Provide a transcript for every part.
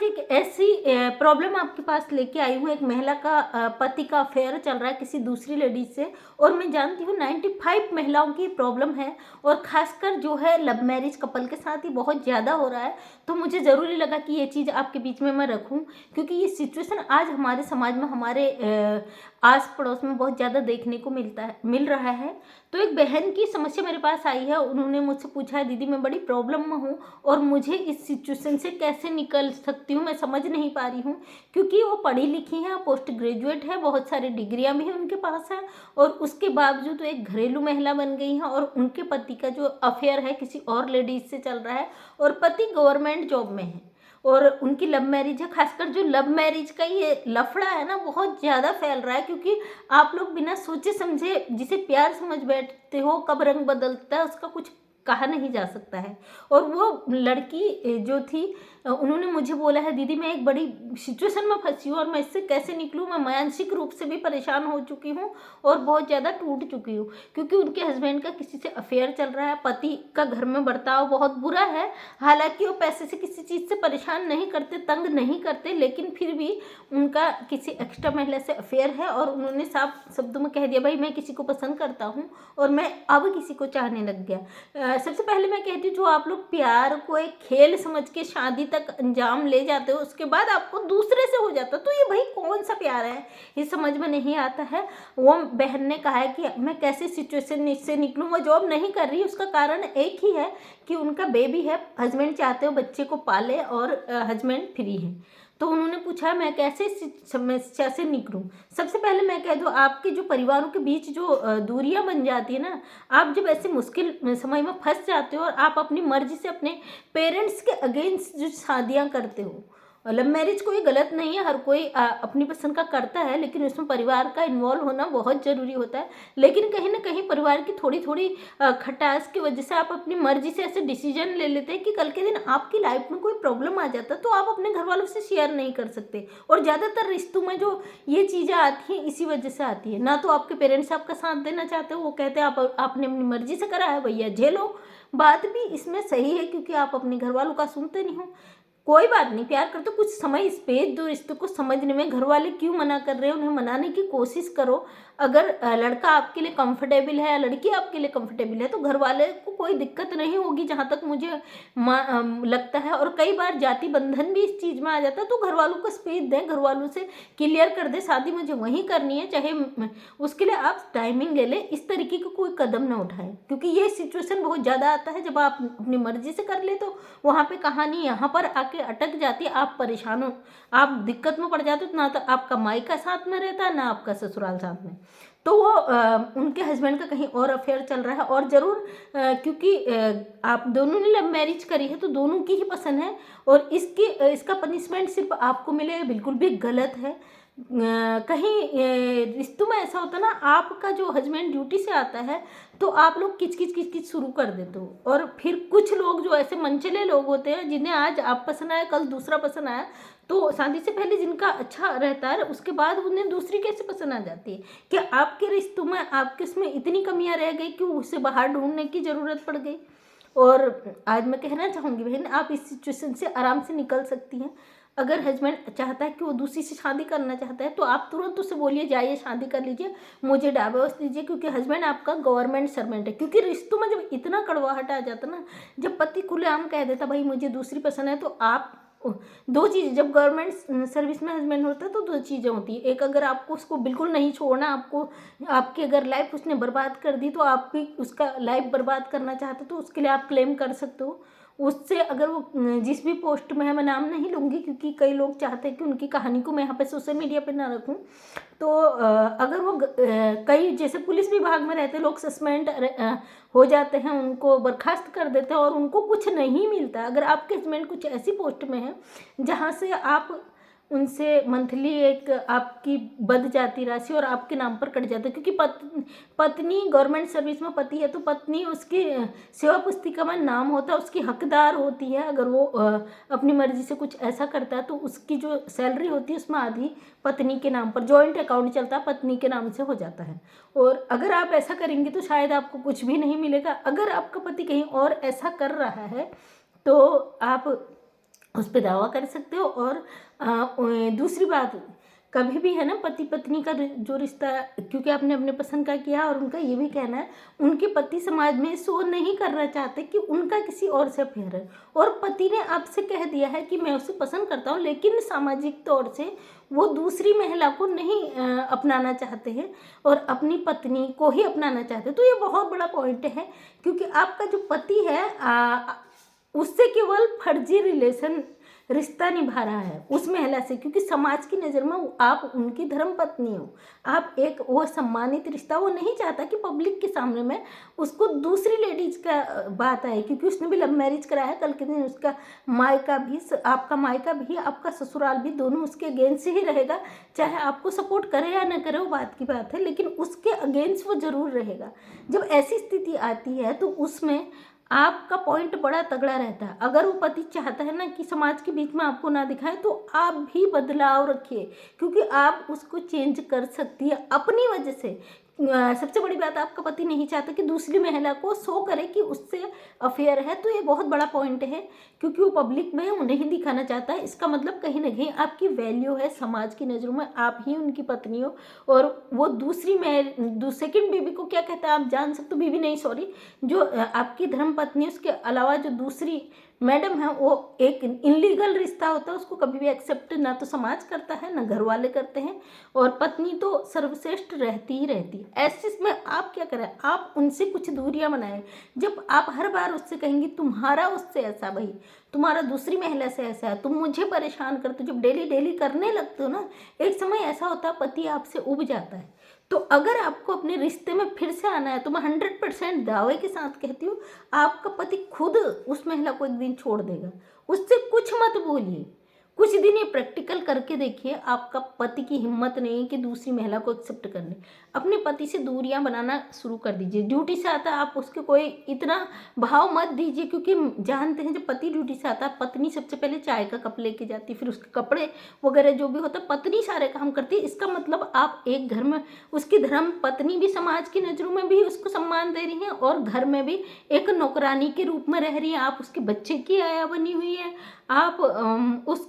आज एक ऐसी प्रॉब्लम आपके पास लेके आई हूँ। एक महिला का पति का अफेयर चल रहा है किसी दूसरी लेडीज से, और मैं जानती हूँ 95 महिलाओं की प्रॉब्लम है, और खासकर जो है लव मैरिज कपल के साथ ही बहुत ज़्यादा हो रहा है। तो मुझे ज़रूरी लगा कि ये चीज़ आपके बीच में मैं रखूँ, क्योंकि ये सिचुएशन आज हमारे समाज में, हमारे आस पड़ोस में बहुत ज़्यादा देखने को मिल रहा है। तो एक बहन की समस्या मेरे पास आई है। उन्होंने मुझसे पूछा है, दीदी मैं बड़ी प्रॉब्लम में हूँ और मुझे इस सिचुएशन से कैसे निकल सकती हूँ, मैं समझ नहीं पा रही हूँ। क्योंकि वो पढ़ी लिखी हैं, पोस्ट ग्रेजुएट है, बहुत सारी डिग्रियाँ भी उनके पास हैं, और उसके बावजूद तो एक घरेलू महिला बन गई हैं, और उनके पति का जो अफेयर है किसी और लेडीज से चल रहा है, और पति गवर्नमेंट जॉब में है, और उनकी लव मैरिज है। खासकर जो लव मैरिज का ये लफड़ा है ना, बहुत ज़्यादा फैल रहा है, क्योंकि आप लोग बिना सोचे समझे जिसे प्यार समझ बैठते हो, कब रंग बदलता है उसका कुछ कहा नहीं जा सकता है। और वो लड़की जो थी, उन्होंने मुझे बोला है, दीदी मैं एक बड़ी सिचुएशन में फंसी हूँ और मैं इससे कैसे निकलूँ। मैं मानसिक रूप से भी परेशान हो चुकी हूँ और बहुत ज़्यादा टूट चुकी हूँ, क्योंकि उनके हस्बैंड का किसी से अफेयर चल रहा है। पति का घर में बर्ताव बहुत बुरा है। हालांकि वो पैसे से किसी चीज़ से परेशान नहीं करते, तंग नहीं करते, लेकिन फिर भी उनका किसी एक्स्ट्रा महिला से अफेयर है, और उन्होंने साफ शब्दों में कह दिया, भाई मैं किसी को पसंद करता हूँ और मैं अब किसी को चाहने लग गया। सबसे पहले मैं कहती हूँ, जो आप लोग प्यार को एक खेल समझ के शादी तक अंजाम ले जाते हो, उसके बाद आपको दूसरे से हो जाता, तो ये भाई कौन सा प्यार है, ये समझ में नहीं आता है। वो बहन ने कहा है कि मैं कैसे सिचुएशन से निकलूँ। वो जॉब नहीं कर रही, उसका कारण एक ही है कि उनका बेबी है, हस्बैंड चाहते हो बच्चे को पाले, और हस्बैंड फ्री है। तो उन्होंने पूछा मैं कैसे समस्या से निकलूं। सबसे पहले मैं कह दूं, आपके जो परिवारों के बीच जो दूरियां बन जाती है ना, आप जब ऐसे मुश्किल समय में फंस जाते हो और आप अपनी मर्जी से अपने पेरेंट्स के अगेंस्ट जो शादियां करते हो। लव मैरिज कोई गलत नहीं है, हर कोई अपनी पसंद का करता है, लेकिन उसमें परिवार का इन्वॉल्व होना बहुत ज़रूरी होता है। लेकिन कहीं ना कहीं परिवार की थोड़ी थोड़ी खटास की वजह से आप अपनी मर्जी से ऐसे डिसीजन ले लेते हैं कि कल के दिन आपकी लाइफ में कोई प्रॉब्लम आ जाता है तो आप अपने घर वालों से शेयर नहीं कर सकते। और ज़्यादातर रिश्तों में जो ये चीज़ें आती हैं इसी वजह से आती है। ना तो आपके पेरेंट्स आपका साथ देना चाहते हो, वो कहते हैं आपने अपनी मर्जी से करा है, भैया झेलो। बात भी इसमें सही है, क्योंकि आप अपने घर वालों का सुनते नहीं हो। कोई बात नहीं, प्यार करते तो कुछ समय स्पेस दो रिश्ते को समझने में। घर वाले क्यों मना कर रहे हैं, उन्हें मनाने की कोशिश करो। अगर लड़का आपके लिए कंफर्टेबल है या लड़की आपके लिए कंफर्टेबल है तो घर वाले को कोई दिक्कत नहीं होगी, जहाँ तक मुझे लगता है। और कई बार जाति बंधन भी इस चीज़ में आ जाता है, तो घर वालों को स्पेस दें, घर वालों से क्लियर कर दे शादी मुझे वहीं करनी है, चाहे उसके लिए आप टाइमिंग ले लें। इस तरीके का कोई कदम ना उठाएं, क्योंकि ये सिचुएशन बहुत ज़्यादा आता है। जब आप अपनी मर्जी से कर ले तो वहाँ पे कहानी यहाँ पर आके अटक जाती है, आप परेशान हो, आप दिक्कत में पड़ जाते हो। ना तो आपका मायका साथ में रहता है, ना आपका ससुराल साथ में। तो वो उनके हस्बैंड का कहीं और अफेयर चल रहा है, और ज़रूर क्योंकि आप दोनों ने लव मैरिज करी है तो दोनों की ही पसंद है, और इसका पनिशमेंट सिर्फ आपको मिले बिल्कुल भी गलत है। कहीं रिश्तों में ऐसा होता है ना, आपका जो हस्बैंड ड्यूटी से आता है तो आप लोग किच किच किच किच शुरू कर देते हो, और फिर कुछ लोग जो ऐसे मनचले लोग होते हैं, जिन्हें आज आप पसंद आया कल दूसरा पसंद आया, तो शादी से पहले जिनका अच्छा रहता है उसके बाद उन्हें दूसरी कैसे पसंद आ जाती है। क्या आपके रिश्तों में, आपके इसमें इतनी कमियां रह गई कि उसे बाहर ढूंढने की ज़रूरत पड़ गई। और आज मैं कहना चाहूँगी बहन, आप इस सिचुएशन से आराम से निकल सकती हैं। अगर हस्बैंड चाहता है कि वो दूसरी से शादी करना चाहता है तो आप तुरंत उसे बोलिए, जाइए शादी कर लीजिए, मुझे डाइवोर्स दीजिए, क्योंकि हस्बैंड आपका गवर्नमेंट सर्वेंट है। क्योंकि रिश्तों में जब इतना कड़वाहट आ जाता ना, जब पति खुलेआम कह देता भाई मुझे दूसरी पसंद है, तो आप दो चीज़, जब गवर्नमेंट सर्विस में हस्बैंड होता है तो दो चीज़ें होती है। एक, अगर आपको उसको बिल्कुल नहीं छोड़ना, आपको आपकी अगर लाइफ उसने बर्बाद कर दी तो आप भी उसका लाइफ बर्बाद करना चाहते तो उसके लिए आप क्लेम कर सकते हो उससे। अगर वो जिस भी पोस्ट में है, मैं नाम नहीं लूँगी क्योंकि कई लोग चाहते हैं कि उनकी कहानी को मैं यहाँ पे सोशल मीडिया पे ना रखूँ। तो अगर वो कई जैसे पुलिस विभाग में रहते लोग सस्पेंड हो जाते हैं, उनको बर्खास्त कर देते हैं और उनको कुछ नहीं मिलता। अगर आपके हस्बैंड कुछ ऐसी पोस्ट में है जहाँ से आप उनसे मंथली एक आपकी बध जाती राशि और आपके नाम पर कट जाता है, क्योंकि पत्नी गवर्नमेंट सर्विस में पति है तो पत्नी उसकी सेवा पुस्तिका में नाम होता है, उसकी हकदार होती है। अगर वो अपनी मर्जी से कुछ ऐसा करता है तो उसकी जो सैलरी होती है उसमें आधी पत्नी के नाम पर, जॉइंट अकाउंट चलता है, पत्नी के नाम से हो जाता है। और अगर आप ऐसा करेंगे तो शायद आपको कुछ भी नहीं मिलेगा। अगर आपका पति कहीं और ऐसा कर रहा है तो आप उस पे दावा कर सकते हो। और दूसरी बात, कभी भी है ना पति पत्नी का जो रिश्ता, क्योंकि आपने अपने पसंद का किया और उनका ये भी कहना है, उनके पति समाज में शो नहीं करना चाहते कि उनका किसी और से अफेयर है, और पति ने आपसे कह दिया है कि मैं उसे पसंद करता हूँ, लेकिन सामाजिक तौर से वो दूसरी महिला को नहीं अपनाना चाहते हैं और अपनी पत्नी को ही अपनाना चाहते हैं। तो ये बहुत बड़ा पॉइंट है, क्योंकि आपका जो पति है उससे केवल फर्जी रिश्ता निभा रहा है उस महिला से, क्योंकि समाज की नज़र में आप उनकी धर्म पत्नी हो, आप एक वो सम्मानित रिश्ता, वो नहीं चाहता कि पब्लिक के सामने में उसको दूसरी लेडीज का बात आए, क्योंकि उसने भी लव मैरिज कराया। कल के दिन उसका मायका भी, आपका मायका भी, आपका ससुराल भी, दोनों उसके अगेंस्ट ही रहेगा। चाहे आपको सपोर्ट करे या न करे वो बात की बात है, लेकिन उसके अगेंस्ट वो जरूर रहेगा। जब ऐसी स्थिति आती है तो उसमें आपका पॉइंट बड़ा तगड़ा रहता है। अगर वो पति चाहता है ना कि समाज के बीच में आपको ना दिखाए, तो आप भी बदलाव रखिए, क्योंकि आप उसको चेंज कर सकती है अपनी वजह से। सबसे बड़ी बात, आपका पति नहीं चाहता कि दूसरी महिला को शो करे कि उससे अफेयर है, तो ये बहुत बड़ा पॉइंट है, क्योंकि वो पब्लिक में वो नहीं दिखाना चाहता है। इसका मतलब कहीं ना कहीं आपकी वैल्यू है समाज की नज़रों में, आप ही उनकी पत्नी हो। और वो दूसरी सेकंड बीवी को क्या कहता है आप जान सकते हो, बीवी नहीं सॉरी, जो आपकी धर्म पत्नी, उसके अलावा जो दूसरी मैडम है, वो एक इनलीगल रिश्ता होता है, उसको कभी भी एक्सेप्ट ना तो समाज करता है ना घर वाले करते हैं, और पत्नी तो सर्वश्रेष्ठ रहती ही रहती है। ऐसे में आप क्या करें, आप उनसे कुछ दूरियां बनाएं। जब आप हर बार उससे कहेंगी तुम्हारा उससे ऐसा, भाई तुम्हारा दूसरी महिला से ऐसा है, तुम मुझे परेशान करते हो, जब डेली डेली करने लगते हो ना, एक समय ऐसा होता है पति आपसे उब जाता है। तो अगर आपको अपने रिश्ते में फिर से आना है, तो मैं 100% दावे के साथ कहती हूँ, आपका पति खुद उस महिला को एक दिन छोड़ देगा। उससे कुछ मत बोलिए, कुछ दिन ये प्रैक्टिकल करके देखिए। आपका पति की हिम्मत नहीं है कि दूसरी महिला को एक्सेप्ट करने, अपने पति से दूरियां बनाना शुरू कर दीजिए। ड्यूटी से आता है, आप उसके कोई इतना भाव मत दीजिए, क्योंकि जानते हैं जब पति ड्यूटी से आता है, पत्नी सबसे पहले चाय का कप लेके जाती है, फिर उसके कपड़े वगैरह जो भी होता है पत्नी सारे काम करती है। इसका मतलब आप एक घर में उसकी धर्म पत्नी भी समाज की नज़रों में भी उसको सम्मान दे रही हैं, और घर में भी एक नौकरानी के रूप में रह रही है। आप उसके बच्चे की आया बनी हुई है, आप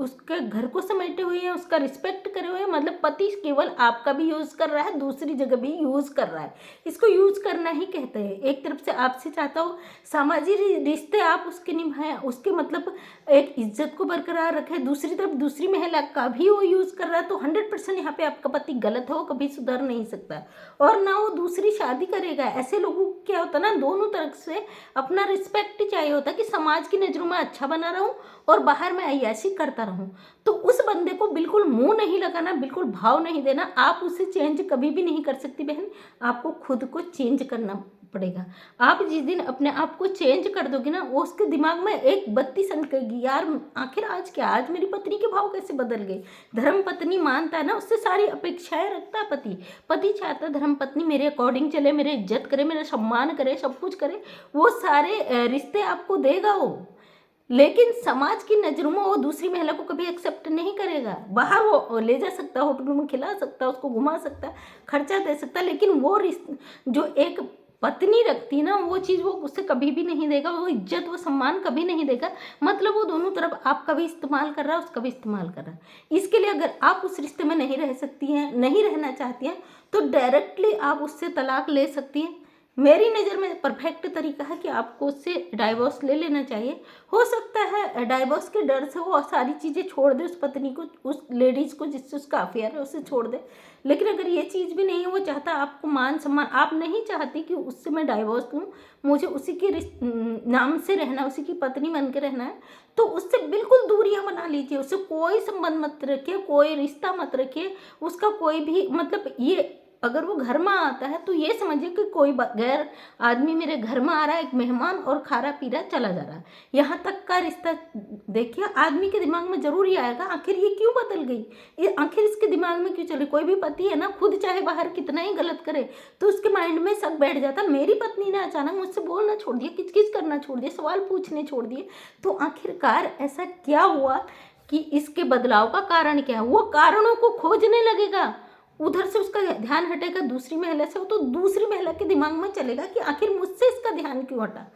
उसके घर को समेटे हुए हैं, उसका रिस्पेक्ट करे हुए हैं। मतलब पति केवल आपका भी यूज कर रहा है, दूसरी जगह भी यूज कर रहा है। इसको यूज करना ही कहते हैं। एक तरफ से आपसे चाहता हो सामाजिक रिश्ते आप उसके निभाएं, उसके मतलब एक इज्जत को बरकरार रखे, दूसरी तरफ दूसरी महिला का भी वो यूज कर रहा है, तो 100% यहाँ पे आपका पति गलत है, वो कभी सुधर नहीं सकता और ना वो दूसरी शादी करेगा। ऐसे लोगों को क्या होता है ना, दोनों तरफ से अपना रिस्पेक्ट चाहिए होता है कि समाज की नज़रों में अच्छा बना रहूं और बाहर में अय्याशी करता रहूं। तो उस बंदे को बिल्कुल मुंह नहीं लगाना, बिल्कुल भाव नहीं देना। आप उसे चेंज कभी भी नहीं कर सकती बहन, आपको खुद को चेंज करना पड़ेगा। आप जिस दिन अपने आप को चेंज कर दोगे ना, वो उसके दिमाग में एक बत्ती सनकेगी, यार आखिर आज क्या, आज मेरी पत्नी के भाव कैसे बदल गए। धर्म पत्नी मानता है ना, उससे सारी अपेक्षाएं रखता है पति। पति चाहता है धर्म पत्नी मेरे अकॉर्डिंग चले, मेरे इज्जत करे, मेरा सम्मान करे, सब कुछ करे, वो सारे रिश्ते आपको देगा वो। लेकिन समाज की नज़रों में वो दूसरी महिला को कभी एक्सेप्ट नहीं करेगा। बाहर वो ले जा सकता है, होटल में खिला सकता है, उसको घुमा सकता है, खर्चा दे सकता है, लेकिन वो जो एक पत्नी रखती है ना, वो चीज़ वो उससे कभी भी नहीं देगा। वो इज्जत वो सम्मान कभी नहीं देगा। मतलब वो दोनों तरफ आपका भी इस्तेमाल कर रहा है, उसका भी इस्तेमाल कर रहा है। इसके लिए अगर आप उस रिश्ते में नहीं रह सकती हैं, नहीं रहना चाहती हैं, तो डायरेक्टली आप उससे तलाक ले सकती हैं। मेरी नज़र में परफेक्ट तरीका है कि आपको उससे डाइवोर्स ले लेना चाहिए। हो सकता है डाइवोर्स के डर से वो सारी चीज़ें छोड़ दे, उस पत्नी को, उस लेडीज़ को जिससे उसका अफेयर है उसे छोड़ दे। लेकिन अगर ये चीज़ भी नहीं है, वो चाहता आपको मान सम्मान, आप नहीं चाहती कि उससे मैं डाइवोर्स लूँ, मुझे उसी के नाम से रहना, उसी की पत्नी बन के रहना है, तो उससे बिल्कुल दूरियां बना लीजिए। उससे कोई संबंध मत रखिए, कोई रिश्ता मत रखिए, उसका कोई भी मतलब ये अगर वो घर में आता है तो ये समझिए कि कोई गैर आदमी मेरे घर में आ रहा है, एक मेहमान, और खा रहा पी रहा चला जा रहा है। यहाँ तक का रिश्ता देखिए, आदमी के दिमाग में जरूर ही आएगा आखिर ये क्यों बदल गई, ये आखिर इसके दिमाग में क्यों चल रही। कोई भी पति है ना, खुद चाहे बाहर कितना ही गलत करे, तो उसके माइंड में शक बैठ जाता, मेरी पत्नी ने अचानक मुझसे बोलना छोड़ दिया, किचकिच करना छोड़ दिया, सवाल पूछने छोड़ दिए, तो आखिरकार ऐसा क्या हुआ कि इसके बदलाव का कारण क्या है। वो कारणों को खोजने लगेगा, उधर से उसका ध्यान हटेगा दूसरी महिला से, तो दूसरी महिला के दिमाग में चलेगा कि आखिर मुझसे इसका ध्यान क्यों हटा।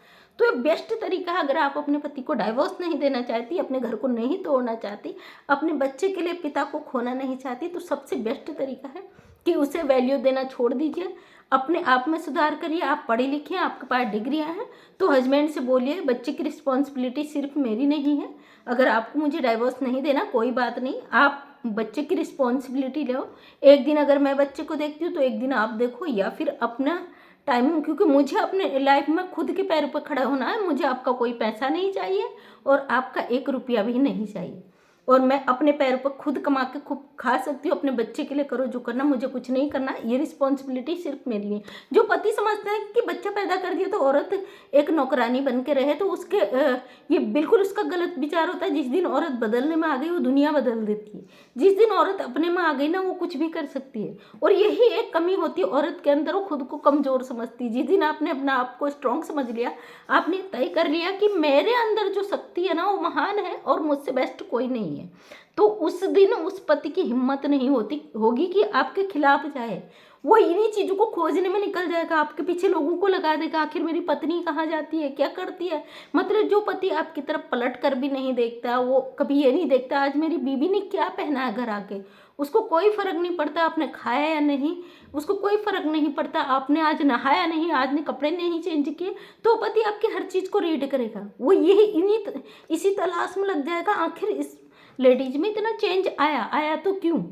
तो ये बेस्ट तरीका है, अगर आप अपने पति को डाइवोर्स नहीं देना चाहती, अपने घर को नहीं तोड़ना चाहती, अपने बच्चे के लिए पिता को खोना नहीं चाहती, तो सबसे बेस्ट तरीका है कि उसे वैल्यू देना छोड़ दीजिए, अपने आप में सुधार करिए। आप पढ़े लिखे हैं, आपके पास डिग्रियां हैं, तो हस्बैंड से बोलिए बच्चे की रिस्पॉन्सिबिलिटी सिर्फ मेरी नहीं है, अगर आपको मुझे डाइवोर्स नहीं देना कोई बात नहीं, आप बच्चे की रिस्पॉन्सिबिलिटी लो। एक दिन अगर मैं बच्चे को देखती हूँ तो एक दिन आप देखो, या फिर अपना टाइमिंग, क्योंकि मुझे अपने लाइफ में खुद के पैरों पर खड़ा होना है। मुझे आपका कोई पैसा नहीं चाहिए और आपका 1 रुपया भी नहीं चाहिए, और मैं अपने पैरों पर खुद कमा के खुद खा सकती हूँ। अपने बच्चे के लिए करो जो करना, मुझे कुछ नहीं करना, ये रिस्पॉन्सिबिलिटी सिर्फ मेरी है। जो पति समझते हैं कि बच्चा पैदा कर दिया तो औरत एक नौकरानी बन के रहे, तो उसके ये बिल्कुल उसका गलत विचार होता है। जिस दिन औरत बदलने में आ गई वो दुनिया बदल देती है, जिस दिन औरत अपने में आ गई ना वो कुछ भी कर सकती है। और यही एक कमी होती है औरत के अंदर, वो खुद को कमज़ोर समझती है। जिस दिन आपने अपना आप को स्ट्रॉन्ग समझ लिया, आपने तय कर लिया कि मेरे अंदर जो शक्ति है ना वो महान है और मुझसे बेस्ट कोई नहीं है, तो उस दिन उस पति की हिम्मत नहीं होगी कि आपके खिलाफ जाए। वो इन्हीं चीज़ों को खोजने में निकल जाएगा, आपके पीछे लोगों को लगा देगा, आखिर मेरी पत्नी कहाँ जाती है, क्या करती है। मतलब जो पति आपकी तरफ पलट कर भी नहीं देखता, वो कभी ये नहीं देखता आज मेरी बीवी ने क्या पहना है घर आके, उसको कोई फर्क नहीं पड़ता आपने खाया या नहीं, उसको कोई फर्क नहीं पड़ता आपने आज नहाया नहीं, आज ने कपड़े नहीं चेंज किए, तो पति आपकी हर चीज़ को रीड करेगा। वो यही इसी तलाश में लग जाएगा, आखिर इस लेडीज में इतना चेंज आया तो क्यों,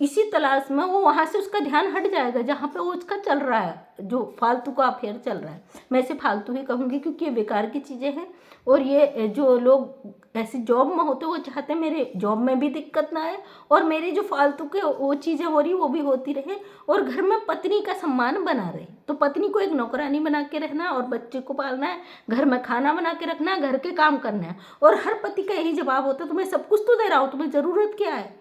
इसी तलाश में वो वहाँ से उसका ध्यान हट जाएगा जहाँ पे वो उसका चल रहा है, जो फालतू का अफेयर चल रहा है। मैं इसे फालतू ही कहूँगी क्योंकि ये बेकार की चीज़ें हैं। और ये जो लोग ऐसी जॉब में होते वो चाहते हैं मेरे जॉब में भी दिक्कत ना आए और मेरी जो फालतू के वो चीज़ें हो रही वो भी होती रहे, और घर में पत्नी का सम्मान बना रहे। तो पत्नी को एक नौकरानी बना के रहना है और बच्चे को पालना है, घर में खाना बना के रखना है, घर के काम करना है। और हर पति का यही जवाब होता है, तुम्हें सब कुछ तो दे रहा हूँ, तुम्हें ज़रूरत क्या है,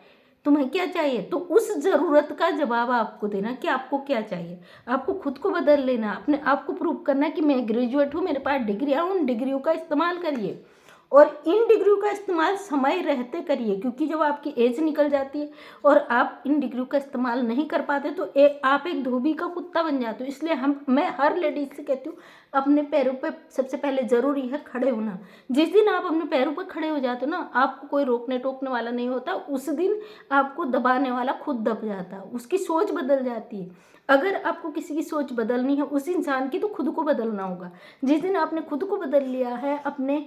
तुम्हें क्या चाहिए। तो उस ज़रूरत का जवाब आपको देना कि आपको क्या चाहिए। आपको खुद को बदल लेना, अपने आप को प्रूव करना कि मैं ग्रेजुएट हूँ, मेरे पास डिग्रियाँ, उन डिग्रियों का इस्तेमाल करिए और इन डिग्रियों का इस्तेमाल समय रहते करिए, क्योंकि जब आपकी एज निकल जाती है और आप इन डिग्रियों का इस्तेमाल नहीं कर पाते तो आप एक धोबी का कुत्ता बन जाते हो। इसलिए मैं हर लेडीज से कहती हूँ अपने पैरों पे सबसे पहले ज़रूरी है खड़े होना। जिस दिन आप अपने पैरों पर खड़े हो जाते हो ना, आपको कोई रोकने टोकने वाला नहीं होता, उस दिन आपको दबाने वाला खुद दब जाता है, उसकी सोच बदल जाती है। अगर आपको किसी की सोच बदलनी है उस इंसान की, तो खुद को बदलना होगा। जिस दिन आपने खुद को बदल लिया है, अपने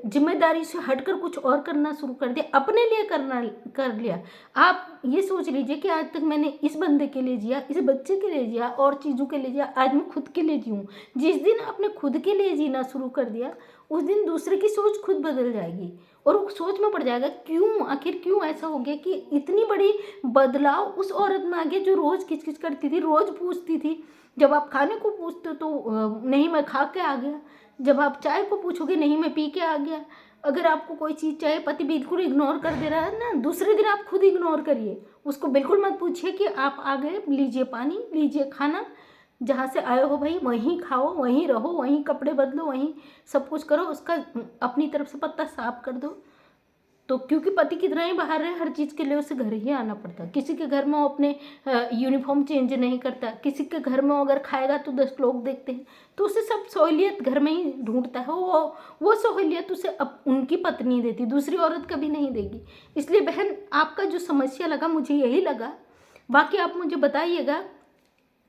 जिम्मेदारी से हटकर कुछ और करना शुरू कर दिया, अपने लिए कर लिया, आप ये सोच लीजिए कि आज तक मैंने इस बंदे के लिए जिया, इस बच्चे के लिए जिया और चीज़ों के लिए जिया, आज मैं खुद के लिए जीऊँ। जिस दिन आपने खुद के लिए जीना शुरू कर दिया उस दिन दूसरे की सोच खुद बदल जाएगी और वो सोच में पड़ जाएगा क्यों, आखिर क्यों ऐसा हो गया कि इतनी बड़ी बदलाव उस औरत में आ गया जो रोज़ किचकिच करती थी, रोज़ पूछती थी। जब आप खाने को पूछते हो तो नहीं मैं खा के आ गया, जब आप चाय को पूछोगे नहीं मैं पी के आ गया। अगर आपको कोई चीज़ चाहिए पति बिल्कुल इग्नोर कर दे रहा है ना, दूसरे दिन आप खुद इग्नोर करिए, उसको बिल्कुल मत पूछिए कि आप आ गए, लीजिए पानी, लीजिए खाना, जहाँ से आए हो भाई वहीं खाओ, वहीं रहो, वहीं कपड़े बदलो, वहीं सब कुछ करो, उसका अपनी तरफ से पत्ता साफ कर दो। तो क्योंकि पति कितना ही बाहर रहे, हर चीज़ के लिए उसे घर ही आना पड़ता। किसी के घर में वो अपने यूनिफॉर्म चेंज नहीं करता, किसी के घर में अगर खाएगा तो 10 लोग देखते हैं, तो उसे सब सहूलियत घर में ही ढूंढता है। वो सहूलियत उसे अब उनकी पत्नी देती, दूसरी औरत कभी नहीं देगी। इसलिए बहन आपका जो समस्या लगा मुझे यही लगा, बाकी आप मुझे बताइएगा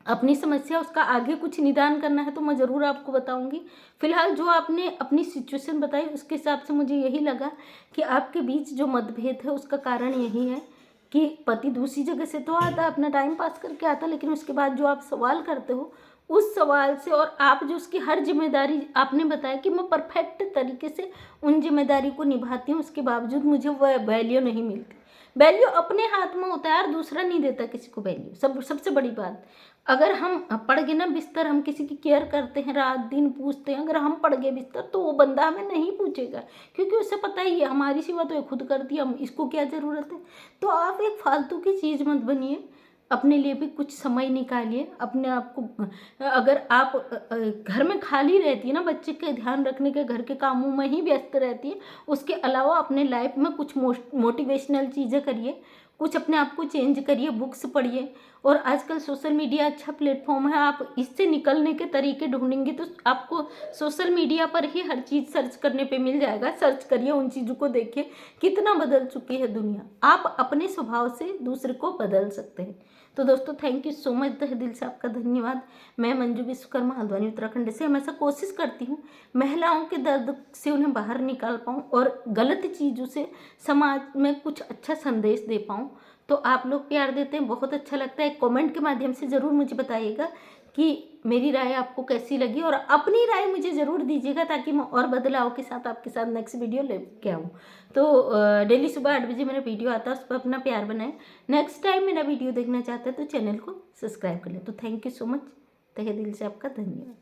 अपनी समस्या, उसका आगे कुछ निदान करना है तो मैं ज़रूर आपको बताऊंगी। फिलहाल जो आपने अपनी सिचुएशन बताई उसके हिसाब से मुझे यही लगा कि आपके बीच जो मतभेद है उसका कारण यही है कि पति दूसरी जगह से तो आता, अपना टाइम पास करके आता, लेकिन उसके बाद जो आप सवाल करते हो उस सवाल से और आप जो उसकी हर जिम्मेदारी आपने बताया कि मैं परफेक्ट तरीके से उन जिम्मेदारी को निभाती हूँ, उसके बावजूद मुझे वह वैल्यू नहीं मिलती। वैल्यू अपने हाथ में होता है यार, दूसरा नहीं देता किसी को वैल्यू। सबसे बड़ी बात, अगर हम पड़ गए ना बिस्तर, हम किसी की केयर करते हैं, रात दिन पूछते हैं, अगर हम पड़ गए बिस्तर तो वो बंदा हमें नहीं पूछेगा, क्योंकि उसे पता ही है हमारी सेवा तो ये खुद करती है, हम इसको क्या ज़रूरत है। तो आप एक फालतू की चीज़ मत बनिए, अपने लिए भी कुछ समय निकालिए। अपने आप को, अगर आप घर में खाली रहती है ना, बच्चे के ध्यान रखने के, घर के कामों में ही व्यस्त रहती है, उसके अलावा अपने लाइफ में कुछ मोटिवेशनल चीज़ें करिए, कुछ अपने आप को चेंज करिए, बुक्स पढ़िए। और आजकल सोशल मीडिया अच्छा प्लेटफॉर्म है, आप इससे निकलने के तरीके ढूंढेंगे तो आपको सोशल मीडिया पर ही हर चीज़ सर्च करने पे मिल जाएगा। सर्च करिए, उन चीज़ों को देखिए कितना बदल चुकी है दुनिया। आप अपने स्वभाव से दूसरे को बदल सकते हैं। तो दोस्तों थैंक यू सो मच, तहे दिल से आपका धन्यवाद। मैं मंजू विश्वकर्मा हल्द्वानी उत्तराखंड से हमेशा कोशिश करती हूँ महिलाओं के दर्द से उन्हें बाहर निकाल पाऊँ और गलत चीज़ों से समाज में कुछ अच्छा संदेश दे पाऊँ। तो आप लोग प्यार देते हैं, बहुत अच्छा लगता है। कमेंट के माध्यम से ज़रूर मुझे बताइएगा कि मेरी राय आपको कैसी लगी, और अपनी राय मुझे ज़रूर दीजिएगा ताकि मैं और बदलाव के साथ आपके साथ नेक्स्ट वीडियो लेके आऊँ। तो डेली सुबह 8 बजे मेरा वीडियो आता है, उस पर अपना प्यार बनाएं। नेक्स्ट टाइम मेरा वीडियो देखना चाहते हैं तो चैनल को सब्सक्राइब कर लें। तो थैंक यू सो मच, तहे दिल से आपका धन्यवाद।